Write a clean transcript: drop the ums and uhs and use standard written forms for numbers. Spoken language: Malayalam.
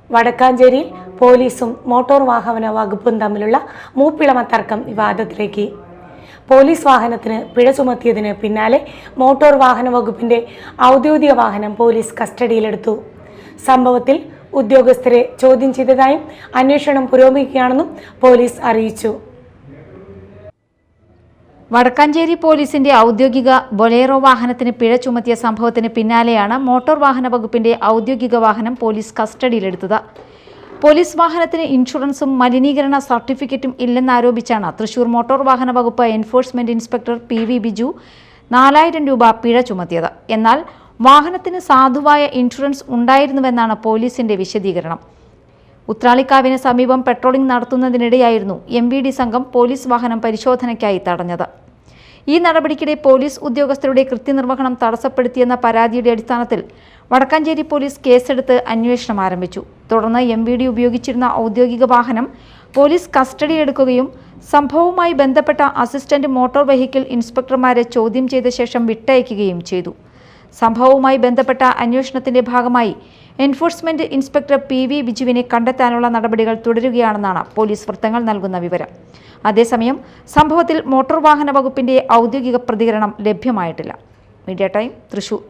വടക്കാഞ്ചേരിയിൽ പോലീസും മോട്ടോർ വാഹന വകുപ്പും തമ്മിലുള്ള മൂപ്പിളമ തർക്കം വിവാദത്തിലേക്ക്. പോലീസ് വാഹനത്തിന് പിഴ ചുമത്തിയതിന് പിന്നാലെ മോട്ടോർ വാഹന വകുപ്പിന്റെ ഔദ്യോഗിക വാഹനം പോലീസ് കസ്റ്റഡിയിലെടുത്തു. സംഭവത്തിൽ ഉദ്യോഗസ്ഥരെ ചോദ്യം ചെയ്തതായും അന്വേഷണം പുരോഗമിക്കുകയാണെന്നും പോലീസ് അറിയിച്ചു. വടക്കാഞ്ചേരി പോലീസിന്റെ ഔദ്യോഗിക ബൊലേറോ വാഹനത്തിന് പിഴ ചുമത്തിയ സംഭവത്തിന് പിന്നാലെയാണ് മോട്ടോർ വാഹന വകുപ്പിന്റെ ഔദ്യോഗിക വാഹനം പോലീസ് കസ്റ്റഡിയിലെടുത്തത്. പോലീസ് വാഹനത്തിന് ഇൻഷുറൻസും മലിനീകരണ സർട്ടിഫിക്കറ്റും ഇല്ലെന്നാരോപിച്ചാണ് തൃശൂർ മോട്ടോർ വാഹന വകുപ്പ് എൻഫോഴ്സ്മെന്റ് ഇൻസ്പെക്ടർ PV ബിജു 4000 രൂപ പിഴ ചുമത്തിയത്. എന്നാൽ വാഹനത്തിന് സാധുവായ ഇൻഷുറൻസ് ഉണ്ടായിരുന്നുവെന്നാണ് പോലീസിന്റെ വിശദീകരണം. ഉത്രാളിക്കാവിന് സമീപം പെട്രോളിംഗ് നടത്തുന്നതിനിടെയായിരുന്നു MVD സംഘം പോലീസ് വാഹനം പരിശോധനയ്ക്കായി തടഞ്ഞത്. ഈ നടപടിക്കിടെ പോലീസ് ഉദ്യോഗസ്ഥരുടെ കൃത്യനിർവഹണം തടസ്സപ്പെടുത്തിയെന്ന പരാതിയുടെ അടിസ്ഥാനത്തിൽ വടക്കാഞ്ചേരി പോലീസ് കേസെടുത്ത് അന്വേഷണം ആരംഭിച്ചു. തുടർന്ന് MVD ഉപയോഗിച്ചിരുന്ന ഔദ്യോഗിക വാഹനം പോലീസ് കസ്റ്റഡിയിലെടുക്കുകയും സംഭവവുമായി ബന്ധപ്പെട്ട അസിസ്റ്റന്റ് മോട്ടോർ വെഹിക്കിൾ ഇൻസ്പെക്ടർമാരെ ചോദ്യം ചെയ്ത ശേഷം വിട്ടയക്കുകയും ചെയ്തു. സംഭവവുമായി ബന്ധപ്പെട്ട അന്വേഷണത്തിന്റെ ഭാഗമായി എൻഫോഴ്സ്മെന്റ് ഇൻസ്പെക്ടർ PV ബിജുവിനെ കണ്ടെത്താനുള്ള നടപടികൾ തുടരുകയാണെന്നാണ് പോലീസ് വൃത്തങ്ങൾ നൽകുന്ന വിവരം. അതേസമയം സംഭവത്തിൽ മോട്ടോർ വാഹന വകുപ്പിന്റെ ഔദ്യോഗിക പ്രതികരണം ലഭ്യമായിട്ടില്ല. Media time, Thrissur.